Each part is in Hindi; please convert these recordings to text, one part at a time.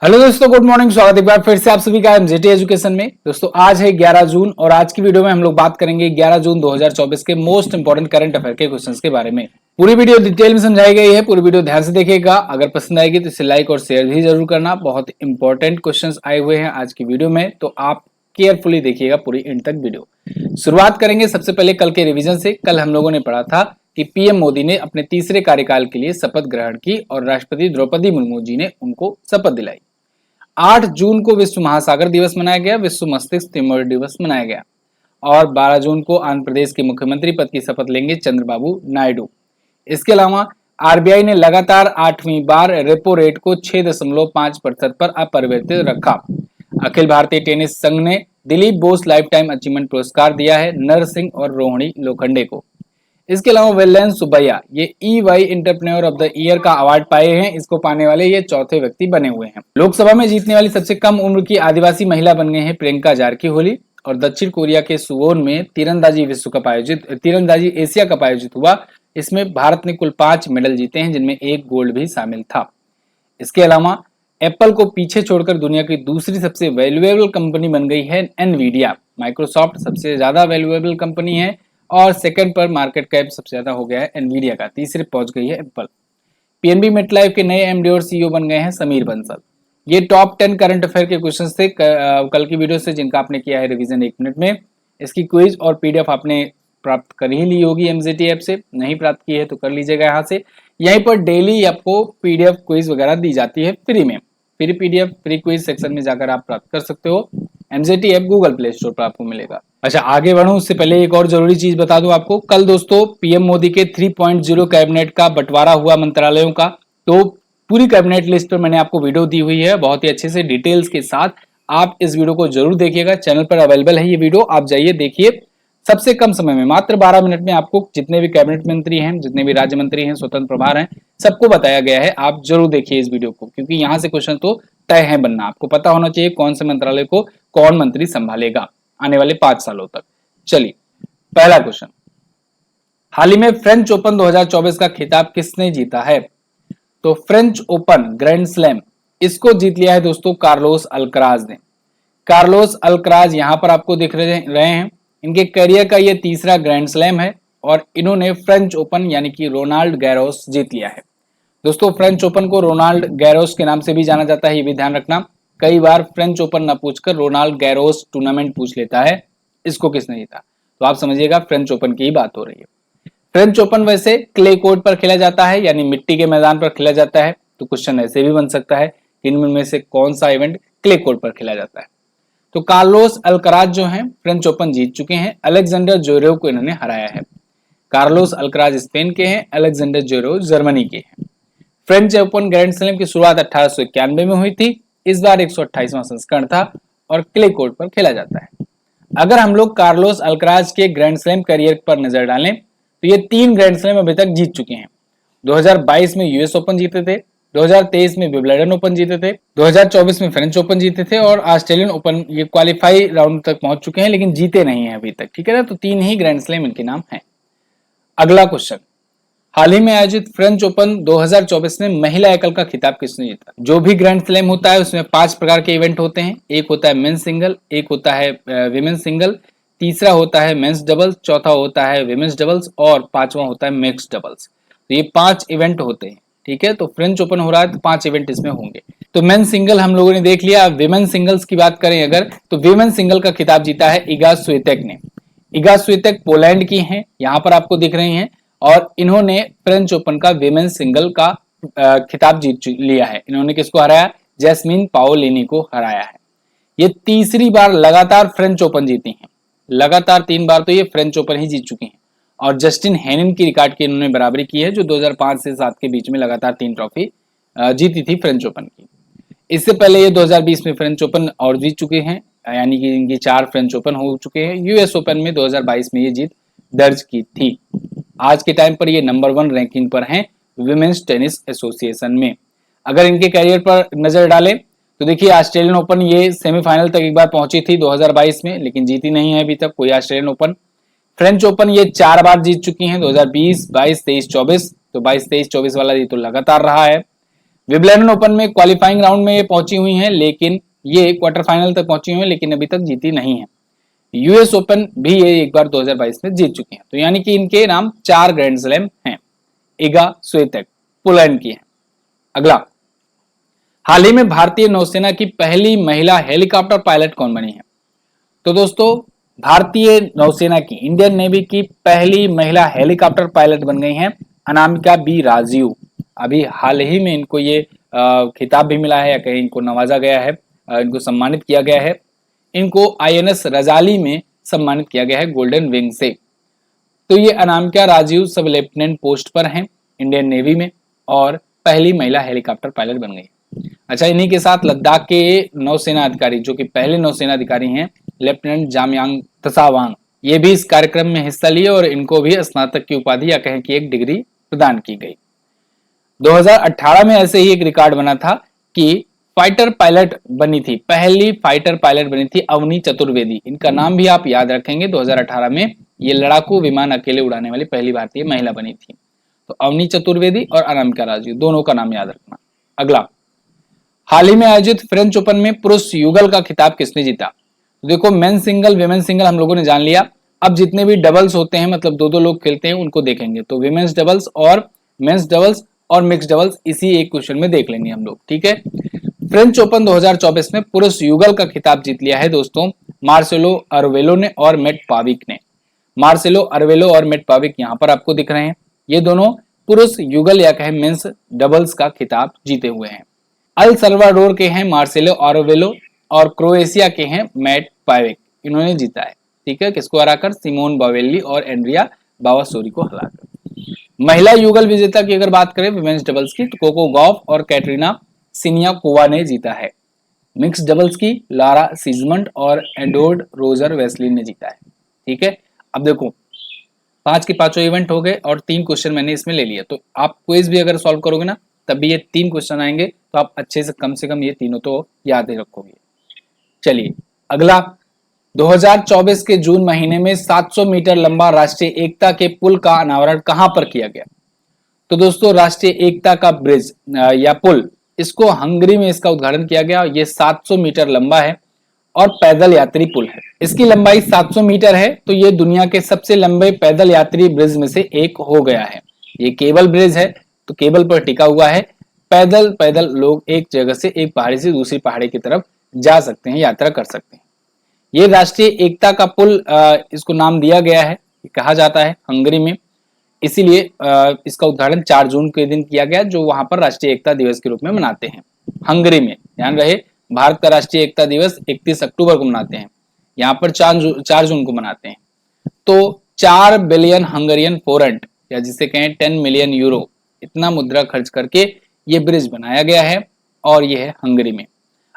हेलो दोस्तों, गुड मॉर्निंग। स्वागत है एक बार फिर से आप सभी का एमजेटी एजुकेशन में। दोस्तों आज है 11 जून और आज की वीडियो में हम लोग बात करेंगे 11 जून 2024 के मोस्ट इंपोर्टेंट करंट अफेयर के क्वेश्चंस के बारे में। पूरी वीडियो डिटेल में समझाई गई है, पूरी वीडियो ध्यान से देखिएगा। अगर पसंद आएगी तो इसे लाइक और शेयर भी जरूर करना। बहुत इंपॉर्टेंट क्वेश्चंस आए हुए हैं आज की वीडियो में, तो आप केयरफुली देखिएगा पूरी एंड तक वीडियो। शुरुआत करेंगे सबसे पहले कल के रिविजन से। कल हम लोगों ने पढ़ा था कि पीएम मोदी ने अपने तीसरे कार्यकाल के लिए शपथ ग्रहण की और राष्ट्रपति द्रौपदी मुर्मू जी ने उनको शपथ दिलाई। 8 जून को विश्व महासागर दिवस मनाया गया, विश्व मस्तिष्क ट्यूमर दिवस मनाया गया और 12 जून को आंध्र प्रदेश के मुख्यमंत्री पद की शपथ लेंगे चंद्रबाबू नायडू। इसके अलावा आरबीआई ने लगातार 8वीं बार रेपो रेट को 6.5% पर अपरिवर्तित रखा। अखिल भारतीय टेनिस संघ ने Dilip Bose life time achievement पुरस्कार दिया है नर सिंह और रोहिणी लोखंडे को। इसके अलावा वेलेंस सुब्बैया ये EY entrepreneur of the year का अवार्ड पाए हैं। इसको पाने वाले ये चौथे व्यक्ति बने हुए हैं। लोकसभा में जीतने वाली सबसे कम उम्र की आदिवासी महिला बन गए हैं प्रियंका जारकीहोली। और दक्षिण कोरिया के सुवोन में तीरंदाजी एशिया कप आयोजित हुआ। इसमें भारत ने कुल 5 मेडल जीते हैं, जिनमें 1 गोल्ड भी शामिल था। इसके अलावा एप्पल को पीछे छोड़कर दुनिया की दूसरी सबसे वैल्यूएबल कंपनी बन गई है एनवीडिया। माइक्रोसॉफ्ट सबसे ज्यादा वैल्यूएबल कंपनी है और सेकंड पर मार्केट कैप सबसे ज्यादा हो गया है एनवीडिया का, तीसरे पहुंच गई है एप्पल। पीएनबी मेटलाइफ के नए एमडी और सीईओ बन गए हैं समीर बंसल। ये टॉप 10 करंट अफेयर के क्वेश्चंस थे कल की वीडियो से, जिनका आपने किया है रिवीजन 1 मिनट में। इसकी क्विज और पीडीएफ आपने प्राप्त कर ही ली होगी एमजेटी ऐप से, नहीं प्राप्त की है तो कर लीजिएगा यहाँ से। यहीं पर डेली आपको पीडीएफ क्विज वगैरह दी जाती है फ्री में। Free PDF free quiz section में जाकर आप प्राप्त कर सकते हो। MJT app Google play store पर आपको मिलेगा। अच्छा, आगे बढ़ूं उससे पहले एक और जरूरी चीज बता दूं आपको। कल दोस्तों पीएम मोदी के 3.0 कैबिनेट का बंटवारा हुआ मंत्रालयों का, तो पूरी कैबिनेट लिस्ट पर मैंने आपको वीडियो दी हुई है बहुत ही अच्छे से डिटेल्स के साथ। आप इस वीडियो को जरूर देखिएगा, चैनल पर अवेलेबल है ये वीडियो, आप जाइए देखिए। सबसे कम समय में मात्र 12 मिनट में आपको जितने भी कैबिनेट मंत्री हैं, जितने भी राज्य मंत्री हैं, स्वतंत्र प्रभार हैं, सबको बताया गया है। आप जरूर देखिए इस वीडियो को, क्योंकि यहाँ से क्वेश्चन तो तय है बनना। आपको पता होना चाहिए कौन से मंत्रालय को कौन मंत्री संभालेगा आने वाले 5 सालों तक। चलिए पहला क्वेश्चन, हाल ही में फ्रेंच ओपन 2024 का खिताब किसने जीता है? तो फ्रेंच ओपन ग्रैंड स्लैम इसको जीत लिया है दोस्तों कार्लोस अल्कराज ने। कार्लोस अल्कराज यहां पर आपको दिख रहे हैं। इनके करियर का ये तीसरा ग्रैंड स्लैम है और इन्होंने फ्रेंच ओपन यानी कि रोनाल्ड गैरोस जीत लिया है। दोस्तों फ्रेंच ओपन को रोनाल्ड गैरोस के नाम से भी जाना जाता है, ये भी ध्यान रखना। कई बार फ्रेंच ओपन न पूछकर रोनाल्ड गैरोस टूर्नामेंट पूछ लेता है, इसको किसने जीता, तो आप समझिएगा फ्रेंच ओपन की ही बात हो रही है। फ्रेंच ओपन वैसे क्ले कोर्ट पर खेला जाता है, यानी मिट्टी के मैदान पर खेला जाता है। तो क्वेश्चन ऐसे भी बन सकता है कि इनमें से कौन सा इवेंट क्ले कोर्ट पर खेला जाता है। तो कार्लोस अल्कराज जो हैं फ्रेंच ओपन जीत चुके हैं, अलेक्जेंडर ज्वेरेव को इन्होंने हराया है। कार्लोस अल्कराज स्पेन के हैं, अलेक्जेंडर ज्वेरेव जर्मनी के हैं। फ्रेंच ओपन ग्रैंड स्लैम की शुरुआत 1891 में हुई थी। इस बार 128वां संस्करण था और क्ले कोर्ट पर खेला जाता है। अगर हम लोग कार्लोस अल्कराज के ग्रैंड स्लैम करियर पर नजर डालें तो ये 3 ग्रैंड स्लैम अभी तक जीत चुके हैं। 2022 में यूएस ओपन जीते थे, 2023 में विंबलडन ओपन जीते थे, 2024 में फ्रेंच ओपन जीते थे और ऑस्ट्रेलियन ओपन ये क्वालिफाई राउंड तक पहुंच चुके हैं, लेकिन जीते नहीं है अभी तक। ठीक है ना, तो 3 ही ग्रैंड स्लैम इनके नाम है। अगला क्वेश्चन, हाल ही में आयोजित फ्रेंच ओपन 2024 में महिला एकल का खिताब किसने जीता? जो भी ग्रैंड स्लैम होता है उसमें 5 प्रकार के इवेंट होते हैं। एक होता है मेंस सिंगल, एक होता है विमेंस सिंगल, तीसरा होता है मेंस डबल्स, चौथा होता है विमेंस डबल्स और 5वां होता है मिक्स डबल्स। तो ये 5 इवेंट होते हैं। ठीक है, तो फ्रेंच ओपन हो रहा है तो 5 इवेंट इसमें होंगे। तो मेन सिंगल हम लोगों ने देख लिया। विमेन सिंगल्स की बात करें अगर, तो विमेन सिंगल का खिताब जीता है इगा स्वितेक ने। इगा स्वितेक पोलैंड की हैं, यहां पर आपको दिख रही हैं, और इन्होंने फ्रेंच ओपन का विमेन सिंगल का खिताब जीत लिया है। इन्होंने किसको हराया? जैस्मिन पाओलिनी को हराया है। ये तीसरी बार लगातार फ्रेंच ओपन जीती हैं, लगातार 3 बार तो ये फ्रेंच ओपन ही जीत चुकी हैं। और जस्टिन हेनिन की रिकॉर्ड की इन्होंने बराबरी की है, जो 2005 से 7 के बीच में लगातार 3 ट्रॉफी जीती थी फ्रेंच ओपन की। इससे पहले ये 2020 में फ्रेंच ओपन और जीत चुके हैं, यानी कि इनकी 4 फ्रेंच ओपन हो चुके हैं। यूएस ओपन में 2022 में ये जीत दर्ज की थी। आज के टाइम पर ये नंबर 1 रैंकिंग पर हैं विमेन्स टेनिस एसोसिएशन में। अगर इनके करियर पर नजर डालें तो देखिए ऑस्ट्रेलियन ओपन ये सेमीफाइनल तक एक बार पहुंची थी 2022 में, लेकिन जीती नहीं है अभी तक कोई ऑस्ट्रेलियन ओपन। फ्रेंच ओपन ये 4 बार जीत चुकी हैं, 2020, 22, 23, 24। तो 22, 23, 24 वाला ये तो लगातार रहा है। विंबलडन ओपन में क्वालिफाइंग राउंड में ये पहुंची हुई हैं, लेकिन ये क्वार्टर फाइनल तक पहुंची हुई हैं, लेकिन अभी तक जीती नहीं है। यूएस ओपन भी ये एक बार 2022 में जीत चुकी हैं। तो यानी कि इनके नाम 4 ग्रैंड स्लैम हैं। इगा स्विएटेक पोलैंड की है। अगला, हाल ही में भारतीय नौसेना की पहली महिला हेलीकॉप्टर पायलट कौन बनी है? तो दोस्तों, भारतीय नौसेना की, इंडियन नेवी की पहली महिला हेलीकॉप्टर पायलट बन गई हैं अनामिका बी राजीव। अभी हाल ही में इनको ये खिताब भी मिला है, या कहीं इनको नवाजा गया है, इनको सम्मानित किया गया है। इनको आईएनएस रजाली में सम्मानित किया गया है गोल्डन विंग से। तो ये अनामिका राजीव सब लेफ्टिनेंट पोस्ट पर हैं इंडियन नेवी में, और पहली महिला हेलीकॉप्टर पायलट बन गई। अच्छा, इन्हीं के साथ लद्दाख के नौसेना अधिकारी, जो कि पहले नौसेना अधिकारी हैं, लेफ्टिनेंट जामयांग तसावांग, ये भी इस कार्यक्रम में हिस्सा लिए और इनको भी स्नातक की उपाधि या कहें कि एक डिग्री प्रदान की गई। 2018 में ऐसे ही एक रिकॉर्ड बना था कि फाइटर पायलट बनी थी, पहली फाइटर पायलट बनी थी अवनी चतुर्वेदी। इनका नाम भी आप याद रखेंगे, 2018 में ये लड़ाकू विमान अकेले उड़ाने वाली पहली भारतीय महिला बनी थी। तो अवनी चतुर्वेदी और अनामिका राजीव, दोनों का नाम याद रखना। अगला, हाल ही में आयोजित फ्रेंच ओपन में पुरुष युगल का खिताब किसने जीता? तो देखो, मेन सिंगल, विमेन सिंगल हम लोगों ने जान लिया। अब जितने भी डबल्स होते हैं, मतलब दो दो लोग खेलते हैं, उनको देखेंगे। तो विमेन्स डबल्स और मेंस डबल्स और मिक्स डबल्स इसी एक क्वेश्चन में देख लेंगे हम लोग, ठीक है। फ्रेंच ओपन 2024 में पुरुष युगल का खिताब जीत लिया है दोस्तों मार्सेलो अरवेलो ने और मेट पाविक ने। मार्सेलो अरवेलो और मेट पाविक यहाँ पर आपको दिख रहे हैं। ये दोनों पुरुष युगल या कहें मेंस डबल्स का खिताब जीते हुए हैं। अल सल्वाडोर के हैं मार्सेलो अरवेलो और क्रोएशिया के हैं मेट पाविक। इन्होंने जीता है, ठीक है। किसको हराकर? सिमोन बावेली और एंड्रिया बावासोरी को हराकर। महिला युगल विजेता की अगर बात करें विमेन्स डबल्स की, तो कोको गॉफ और कैटरीना सिनियाकोवा ने जीता है। मिक्स डबल्स की लारा सिजमंड और एडोर्ड रोजर वेस्लिन ने जीता है, ठीक है। अब देखो, 5 के 5 इवेंट हो गए और 3 क्वेश्चन मैंने इसमें ले लिया। तो आप क्विज भी अगर सॉल्व करोगे ना, तब भी ये 3 क्वेश्चन आएंगे, तो आप अच्छे से कम ये तीनों तो याद ही रखोगे। चलिए अगला, 2024 के जून महीने में 700 मीटर लंबा राष्ट्रीय एकता के पुल का अनावरण कहां पर किया गया? तो दोस्तों, राष्ट्रीय एकता का ब्रिज या पुल, इसको हंगरी में इसका उद्घाटन किया गया। ये 700 मीटर लंबा है और पैदल यात्री पुल है। इसकी लंबाई 700 मीटर है, तो ये दुनिया के सबसे लंबे पैदल यात्री ब्रिज में से एक हो गया है। ये केबल ब्रिज है, तो केबल पर टिका हुआ है। पैदल पैदल लोग एक जगह से एक पहाड़ी से दूसरी पहाड़ी की तरफ जा सकते हैं, यात्रा कर सकते हैं। ये राष्ट्रीय एकता का पुल इसको नाम दिया गया है, कहा जाता है हंगरी में। इसीलिए इसका उद्घाटन 4 जून के दिन किया गया, जो वहां पर राष्ट्रीय एकता दिवस के रूप में मनाते हैं हंगरी में। ध्यान रहे, भारत का राष्ट्रीय एकता दिवस 31 अक्टूबर को मनाते हैं, यहाँ पर 4 जून को मनाते हैं। तो 4 बिलियन हंगरियन फोरेंट, या जिसे कहें 10 मिलियन यूरो, इतना मुद्रा खर्च करके ये ब्रिज बनाया गया है, और ये है हंगरी में।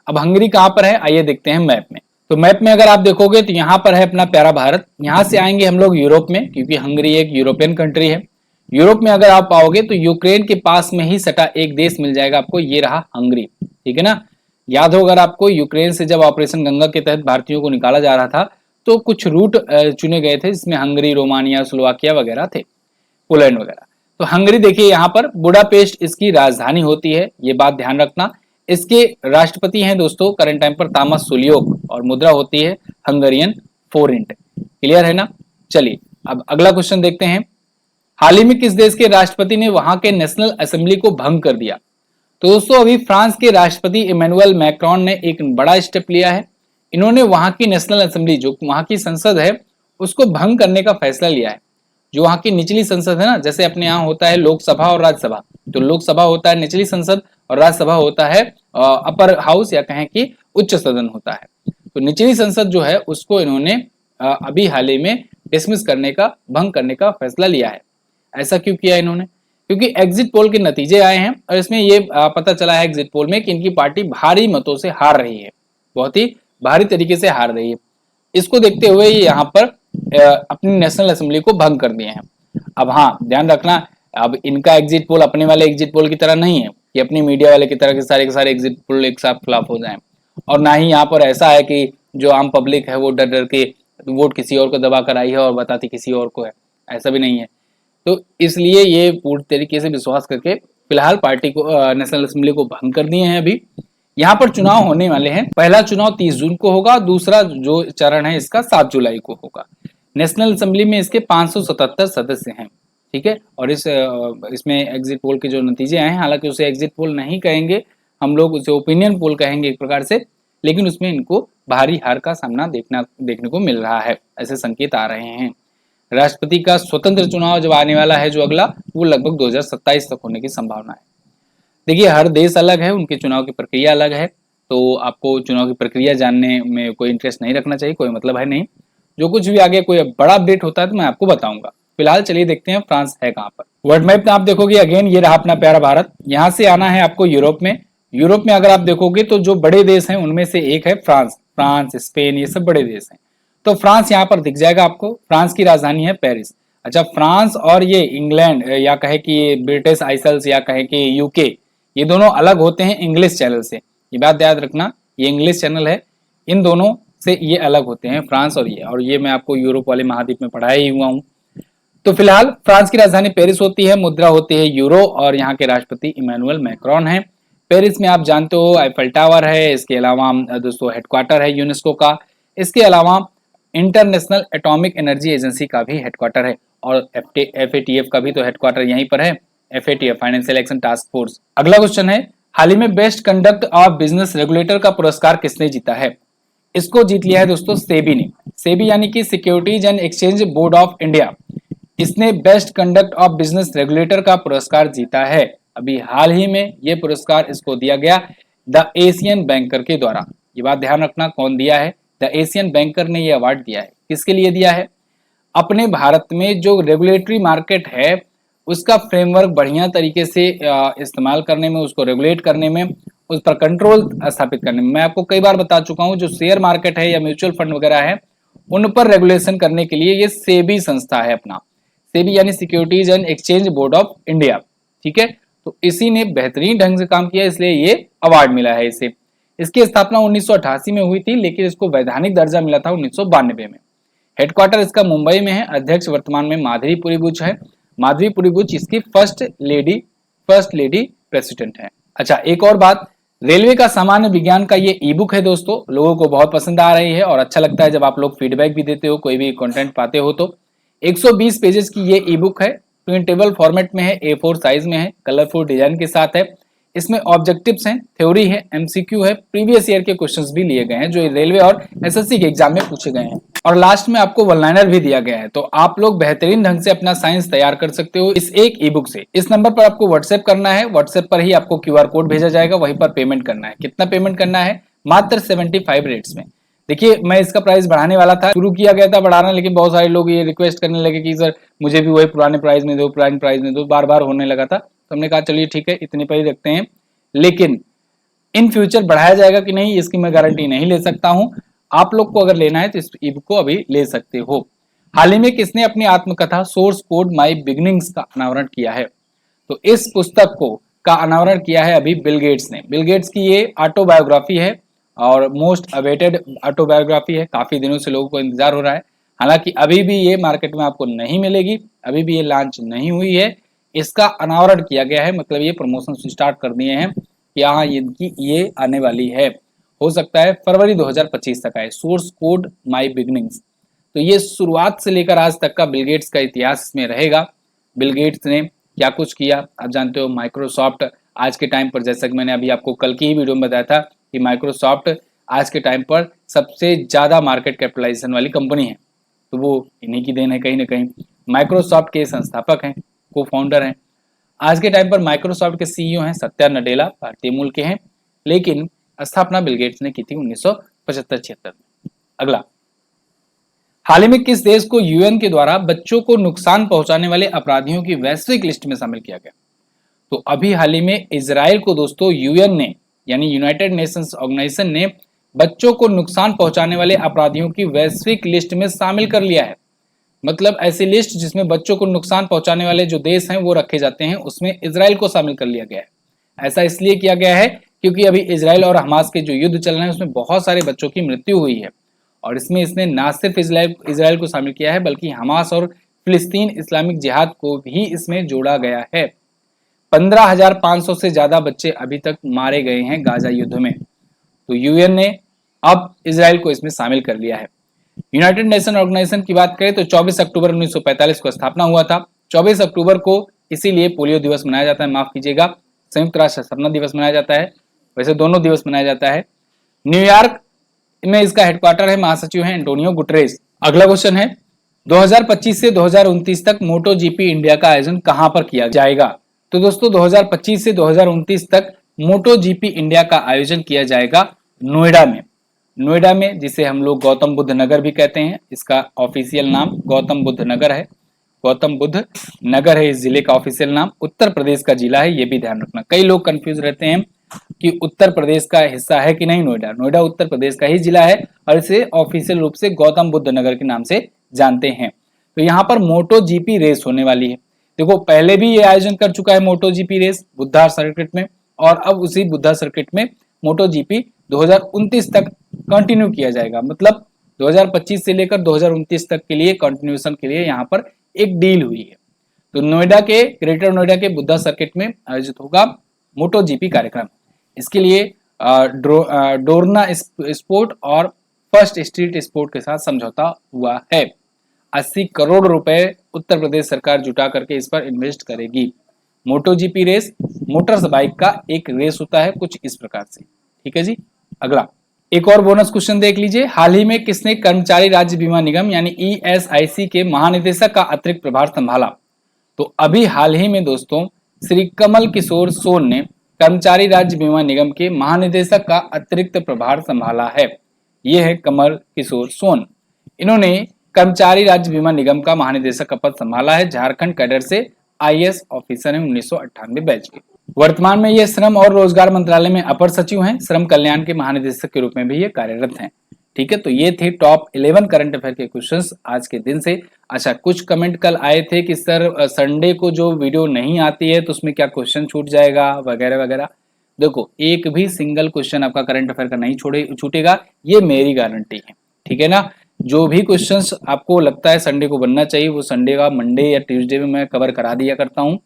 अब हंगरी कहाँ पर है, आइए देखते हैं मैप में। तो मैप में अगर आप देखोगे तो यहाँ पर है अपना प्यारा भारत। यहाँ से आएंगे हम लोग यूरोप में, क्योंकि हंगरी एक यूरोपियन कंट्री है। यूरोप में अगर आप आओगे तो यूक्रेन के पास में ही सटा एक देश मिल जाएगा आपको, ये रहा हंगरी, ठीक है ना। याद हो अगर आपको, यूक्रेन से जब ऑपरेशन गंगा के तहत भारतीयों को निकाला जा रहा था, तो कुछ रूट चुने गए थे, जिसमें हंगरी, रोमानिया, स्लोवाकिया वगैरह थे, पोलैंड वगैरह। तो हंगरी देखिए, यहाँ पर बुडापेस्ट इसकी राजधानी होती है, ये बात ध्यान रखना। इसके राष्ट्रपति हैं दोस्तों करंट टाइम पर तामस सुलियोक, और मुद्रा होती है हंगरियन फोरिंट। क्लियर है ना। चलिए अब अगला क्वेश्चन देखते हैं। हाल ही में किस देश के राष्ट्रपति ने वहां के नेशनल असेंबली को भंग कर दिया? तो दोस्तों, अभी फ्रांस के राष्ट्रपति इमैनुअल मैक्रोन ने एक बड़ा स्टेप लिया है। इन्होंने वहां की नेशनल असेंबली, जो वहां की संसद है, उसको भंग करने का फैसला लिया है। जो वहां की निचली संसद है ना, जैसे अपने यहाँ होता है लोकसभा और राज्यसभा, तो लोकसभा होता है निचली संसद और राज्यसभा होता है अपर हाउस, या कहें कि उच्च सदन होता है। तो निचली संसद जो है उसको इन्होंने अभी हाल ही में डिसमिस करने का, भंग करने का फैसला लिया है। ऐसा क्यों किया इन्होंने? क्योंकि एग्जिट पोल के नतीजे आए हैं और इसमें ये पता चला है एग्जिट पोल में कि इनकी पार्टी भारी मतों से हार रही है, बहुत ही भारी तरीके से हार रही है। इसको देखते हुए ये यहाँ पर अपनी नेशनल असेंबली को भंग कर दिए हैं। अब हाँ, ध्यान रखना, अब इनका एग्जिट पोल अपने वाले एग्जिट पोल की तरह नहीं है कि अपनी मीडिया वाले की तरह के सारे एग्जिट पोल एक साथ खिलाफ हो जाएं, और ना ही यहाँ पर ऐसा है कि जो आम पब्लिक है वो डर डर के वोट किसी और को दबा कर आई है और बताती किसी और को है, ऐसा भी नहीं है। तो इसलिए ये पूरी तरीके से विश्वास करके फिलहाल पार्टी को नेशनल असेंबली को भंग कर दिए हैं। अभी यहाँ पर चुनाव होने वाले हैं। पहला चुनाव 30 जून को होगा, दूसरा जो चरण है इसका 7 जुलाई को होगा। नेशनल असेंबली में इसके 577 सदस्य हैं, ठीक है। और इसमें एग्जिट पोल के जो नतीजे आए हैं, हालांकि उसे एग्जिट पोल नहीं कहेंगे हम लोग, उसे ओपिनियन पोल कहेंगे एक प्रकार से, लेकिन उसमें इनको भारी हार का सामना देखने को मिल रहा है, ऐसे संकेत आ रहे हैं। राष्ट्रपति का स्वतंत्र चुनाव जब आने वाला है जो अगला, वो लगभग 2027 तक होने की संभावना है। देखिए हर देश अलग है, उनके चुनाव की प्रक्रिया अलग है, तो आपको चुनाव की प्रक्रिया जानने में कोई इंटरेस्ट नहीं रखना चाहिए, कोई मतलब है नहीं। जो कुछ भी आगे कोई बड़ा अपडेट होता है तो मैं आपको बताऊंगा। फिलहाल चलिए देखते हैं फ्रांस है कहाँ पर। वर्ल्ड मैप में आप देखोगे अगेन ये रहा अपना प्यारा भारत। यहाँ से आना है आपको यूरोप में। यूरोप में अगर आप देखोगे तो जो बड़े देश हैं उनमें से एक है फ्रांस। फ्रांस, स्पेन, ये सब बड़े देश हैं। तो फ्रांस यहाँ पर दिख जाएगा आपको। फ्रांस की राजधानी है पेरिस। अच्छा, फ्रांस और ये इंग्लैंड या कहे कि ये ब्रिटिश आइसल्स या कहे कि यूके, ये दोनों अलग होते हैं इंग्लिश चैनल से। ये बात याद रखना, ये इंग्लिश चैनल है, इन दोनों से ये अलग होते हैं फ्रांस और ये मैं आपको यूरोप वाले महाद्वीप में पढ़ाया ही हुआ हूँ। तो फिलहाल फ्रांस की राजधानी पेरिस होती है, मुद्रा होती है यूरो और यहाँ के राष्ट्रपति इमैनुअल मैक्रोन है। पेरिस में आप जानते हो आईफल टावर है, इसके अलावा दोस्तों हेडक्वार्टर है यूनेस्को का, इसके अलावा इंटरनेशनल एटॉमिक एनर्जी एजेंसी का भी हेडक्वार्टर है और FATF का भी तो हेडक्वार्टर यहीं पर है। FATF financial action task force. अगला क्वेश्चन है, हाल ही में best conduct of business regulator का पुरस्कार किसने जीता है? इसको जीत लिया है दोस्तों सेबी ने। सेबी यानी कि securities and exchange board of India, इसने best conduct of business regulator का पुरस्कार जीता है। अभी हाल ही में यह पुरस्कार इसको दिया गया द एशियन बैंकर के द्वारा। ये बात ध्यान रखना, कौन दिया है? द एशियन बैंकर ने यह अवार्ड दिया है। किसके लिए दिया है? अपने भारत में जो रेगुलेटरी मार्केट है उसका फ्रेमवर्क बढ़िया तरीके से इस्तेमाल करने में, उसको रेगुलेट करने में, उस पर कंट्रोल स्थापित करने में। मैं आपको कई बार बता चुका हूं, जो शेयर मार्केट है या म्यूचुअल फंड वगैरह है उन पर रेगुलेशन करने के लिए ये सेबी संस्था है अपना। सेबी यानी securities and exchange board of India, ठीक है। तो इसी ने बेहतरीन ढंग से काम किया, इसलिए ये अवार्ड मिला है इसे। इसकी स्थापना 1988 में हुई थी, लेकिन इसको वैधानिक दर्जा मिला था 1992 में। हेडक्वार्टर इसका मुंबई में है। अध्यक्ष वर्तमान में माधुरी पुरीबुच है। माधुरी पुरीबुच इसकी फर्स्ट लेडी प्रेसिडेंट है। अच्छा, एक और बात, रेलवे का सामान्य विज्ञान का ये ई बुक है दोस्तों, लोगों को बहुत पसंद आ रही है और अच्छा लगता है जब आप लोग फीडबैक भी देते हो, कोई भी कंटेंट पाते हो। तो 120 पेजेस की ये ई बुक है, प्रिंटेबल फॉर्मेट में है, A4 साइज में है, कलरफुल डिजाइन के साथ है। इसमें ऑब्जेक्टिव्स हैं, थ्योरी है, MCQ है, प्रीवियस ईयर के क्वेश्चंस भी लिए गए हैं जो रेलवे और SSC के एग्जाम में पूछे गए हैं, और लास्ट में आपको वन लाइनर भी दिया गया है। तो आप लोग बेहतरीन ढंग से अपना साइंस तैयार कर सकते हो इस एक ई बुक से। इस नंबर पर आपको व्हाट्सएप करना है, व्हाट्सएप पर ही आपको QR कोड भेजा जाएगा, वहीं पर पेमेंट करना है। कितना पेमेंट करना है? मात्र 75 रेट्स में। देखिए मैं इसका प्राइस बढ़ाने वाला था, शुरू किया गया था बढ़ाना, लेकिन बहुत सारे लोग ये रिक्वेस्ट करने लगे कि सर मुझे भी वही पुराने प्राइस में दो, पुराने प्राइस में दो, बार बार होने लगा था। तो हमने कहा चलिए ठीक है, इतने पर ही रखते हैं, लेकिन इन फ्यूचर बढ़ाया जाएगा कि नहीं इसकी मैं गारंटी नहीं ले सकता हूं। आप लोग को अगर लेना है तो इस ई बुक को अभी ले सकते हो। हाल ही में किसने अपनी आत्मकथा सोर्स कोड माई बिगिनिंग्स का अनावरण किया है? तो इस पुस्तक का अनावरण किया है अभी बिल गेट्स ने। बिल गेट्स की ये ऑटोबायोग्राफी है और मोस्ट अवेटेड ऑटोबायोग्राफी है। काफी दिनों से लोगों को इंतजार हो रहा है, हालांकि अभी भी ये मार्केट में आपको नहीं मिलेगी, अभी भी ये लॉन्च नहीं हुई है। इसका अनावरण किया गया है, मतलब ये प्रमोशन स्टार्ट कर दिए हैं कि हाँ ये आने वाली है। हो सकता है फरवरी 2025 तक आए। सोर्स कोड माई बिगिनिंग्स, तो ये शुरुआत से लेकर आज तक का बिल गेट्स का इतिहास में रहेगा। बिल गेट्स ने क्या कुछ किया आप जानते हो। माइक्रोसॉफ्ट आज के टाइम पर, जैसा कि मैंने अभी आपको कल की ही वीडियो में बताया था कि माइक्रोसॉफ्ट आज के टाइम पर सबसे ज्यादा मार्केट कैपिटलाइजेशन वाली कंपनी है, तो वो इन्हीं की देन है कहीं ना कहीं। माइक्रोसॉफ्ट के संस्थापक हैं, को फाउंडर हैं। आज के टाइम पर माइक्रोसॉफ्ट के CEO हैं सत्या नडेला, भारतीय मूल के हैं, लेकिन स्थापना बिल गेट्स ने की थी 1975-76 में। अगला, हाल ही में किस देश को UN के द्वारा बच्चों को नुकसान पहुंचाने वाले अपराधियों की वैश्विक लिस्ट में शामिल किया गया? तो अभी हाल ही में इजराइल को दोस्तों UN ने, यानी यूनाइटेड नेशंस ऑर्गेनाइजेशन ने बच्चों को नुकसान पहुंचाने वाले अपराधियों की वैश्विक लिस्ट में शामिल कर लिया है। मतलब ऐसी लिस्ट जिसमें बच्चों को नुकसान पहुंचाने वाले जो देश हैं वो रखे जाते हैं, उसमें इजराइल को शामिल कर लिया गया है। ऐसा इसलिए किया गया है क्योंकि अभी इजराइल और हमास के जो युद्ध चल रहे हैं उसमें बहुत सारे बच्चों की मृत्यु हुई है, और इसमें इसने ना सिर्फ इजराइल को शामिल किया है बल्कि हमास और फिलिस्तीन इस्लामिक जिहाद को भी इसमें जोड़ा गया है। 15,500 से ज्यादा बच्चे अभी तक मारे गए हैं गाजा युद्ध में। तो यूएन ने अब इजराइल को इसमें शामिल कर लिया है। यूनाइटेड नेशन ऑर्गेनाइजेशन की बात करें तो 24 अक्टूबर 1945 को स्थापना हुआ था। 24 अक्टूबर को इसीलिए पोलियो दिवस मनाया जाता है, माफ कीजिएगा, संयुक्त राष्ट्र स्थापना दिवस मनाया जाता है। वैसे दोनों दिवस मनाया जाता है। न्यूयॉर्क में इसका हेडक्वार्टर है, महासचिव है एंटोनियो गुटरेस। अगला क्वेश्चन है 2025 से 2029 तक मोटो जीपी इंडिया का आयोजन कहां पर किया जाएगा? तो दोस्तों 2025 से 2029 तक मोटो जीपी इंडिया का आयोजन किया जाएगा नोएडा में। नोएडा में, जिसे हम लोग गौतम बुद्ध नगर भी कहते हैं, इसका ऑफिशियल नाम गौतम बुद्ध नगर है। गौतम बुद्ध नगर है इस जिले का ऑफिशियल नाम। उत्तर प्रदेश का जिला है, ये भी ध्यान रखना। कई लोग कंफ्यूज रहते हैं कि उत्तर प्रदेश का हिस्सा है कि नहीं नोएडा। नोएडा उत्तर प्रदेश का ही जिला है और इसे ऑफिशियल रूप से गौतम बुद्ध नगर के नाम से जानते हैं। तो यहाँ पर मोटो जीपी रेस होने वाली है। देखो पहले भी ये आयोजन कर चुका है मोटो जीपी रेस बुद्धा सर्किट में, और अब उसी बुद्धा सर्किट में मोटो जीपी 2029 तक कंटिन्यू किया जाएगा। मतलब 2025 से लेकर 2029 तक के लिए कंटिन्यूएशन के लिए यहाँ पर एक डील हुई है। तो नोएडा के, ग्रेटर नोएडा के बुद्धा सर्किट में आयोजित होगा मोटो जीपी कार्यक्रम। इसके लिए डोरना स्पोर्ट और फर्स्ट स्ट्रीट स्पोर्ट के साथ समझौता हुआ है। 80 करोड़ रुपए उत्तर प्रदेश सरकार जुटा करके इस पर इन्वेस्ट करेगी। मोटो जीपी रेस मोटर बाइक का एक रेस होता है, कुछ इस प्रकार से। ठीक है जी। अगला एक और बोनस क्वेश्चन देख लीजिए। हाल ही में किसने कर्मचारी राज्य बीमा निगम यानी ईएसआईसी के महानिदेशक का अतिरिक्त प्रभार संभाला? तो अभी हाल ही में दोस्तों श्री कमल किशोर सोन ने कर्मचारी राज्य बीमा निगम के महानिदेशक का अतिरिक्त प्रभार संभाला है। ये है कमल किशोर सोन। इन्होंने कर्मचारी राज्य बीमा निगम का महानिदेशक का पद संभाला है। झारखंड कैडर से आईएएस ऑफिसर है, 1998 बैच के। वर्तमान में ये श्रम और रोजगार मंत्रालय में अपर सचिव हैं। श्रम कल्याण के महानिदेशक के रूप में भी ये कार्यरत हैं। ठीक है, तो ये थे टॉप 11 करंट अफेयर के क्वेश्चंस आज के दिन से। अच्छा, कुछ कमेंट कल आए थे कि सर संडे को जो वीडियो नहीं आती है तो उसमें क्या क्वेश्चन छूट जाएगा वगैरह वगैरह। देखो एक भी सिंगल क्वेश्चन आपका करंट अफेयर का नहीं छूटेगा, ये मेरी गारंटी है। ठीक है ना। जो भी क्वेश्चंस आपको लगता है संडे को बनना चाहिए वो संडे का मंडे या ट्यूसडे में मैं कवर करा दिया करता हूँ।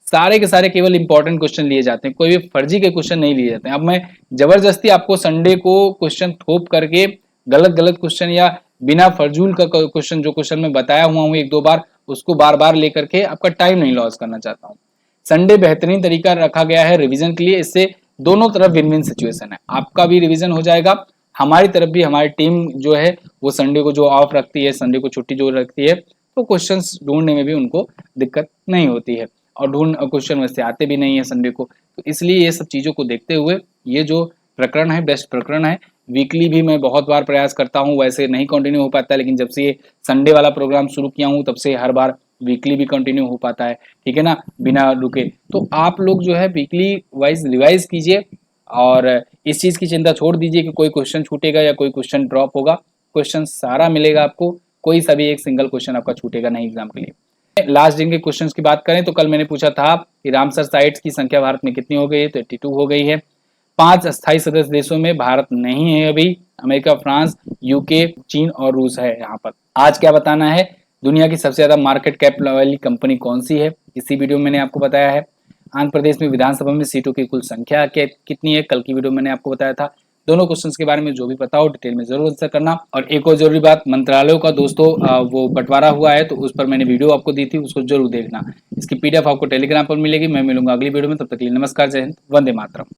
सारे के सारे केवल इंपॉर्टेंट क्वेश्चन लिए जाते हैं, कोई भी फर्जी के क्वेश्चन नहीं लिए जाते हैं। अब मैं जबरदस्ती आपको संडे को क्वेश्चन थोप करके गलत क्वेश्चन या बिना फर्जूल का क्वेश्चन, जो क्वेश्चन मैं बताया हुआ हूँ 1-2 बार, उसको बार बार लेकर के आपका टाइम नहीं लॉस करना चाहता हूँ। संडे बेहतरीन तरीका रखा गया है रिवीजन के लिए। इससे दोनों तरफ विन विन सिचुएशन है, आपका भी रिवीजन हो जाएगा, हमारी तरफ भी। हमारी टीम जो है वो संडे को जो ऑफ रखती है, संडे को छुट्टी जो रखती है, तो क्वेश्चंस ढूंढने में भी उनको दिक्कत नहीं होती है और क्वेश्चन वैसे आते भी नहीं है संडे को। तो इसलिए ये सब चीजों को देखते हुए ये जो प्रकरण है बेस्ट प्रकरण है। वीकली भी मैं बहुत बार प्रयास करता हूँ, वैसे नहीं कंटिन्यू हो पाता है, लेकिन जब से ये संडे वाला प्रोग्राम शुरू किया हूँ तब से हर बार वीकली भी कंटिन्यू हो पाता है। ठीक है ना, बिना रुके। तो आप लोग जो है वीकली वाइज रिवाइज कीजिए और इस चीज की चिंता छोड़ दीजिए कि कोई क्वेश्चन छूटेगा या कोई क्वेश्चन ड्रॉप होगा। क्वेश्चन सारा मिलेगा आपको, कोई सा भी एक सिंगल क्वेश्चन आपका छूटेगा नहीं एग्जाम के लिए। लास्ट दिन के क्वेश्चंस की बात करें तो कल मैंने पूछा था कि रामसर साइट्स की संख्या भारत में कितनी हो गई है, तो 82 हो गई है। 5 अस्थायी सदस्य देशों में भारत नहीं है अभी, अमेरिका, फ्रांस, यूके, चीन और रूस है यहाँ पर। आज क्या बताना है, दुनिया की सबसे ज्यादा मार्केट कैप वाली कंपनी कौन सी है, इसी वीडियो में मैंने आपको बताया है। आंध्र प्रदेश में विधानसभा में सीटों की कुल संख्या कितनी है, कल की वीडियो में मैंने आपको बताया था। दोनों क्वेश्चंस के बारे में जो भी पता हो डिटेल में जरूर आंसर करना। और एक और जरूरी बात, मंत्रालयों का दोस्तों वो बंटवारा हुआ है तो उस पर मैंने वीडियो आपको दी थी, उसको जरूर देखना। इसकी पीडीएफ आपको टेलीग्राम पर मिलेगी। मैं मिलूंगा अगली वीडियो में, तब तक के लिए नमस्कार, जय हिंद, वंदे मातरम।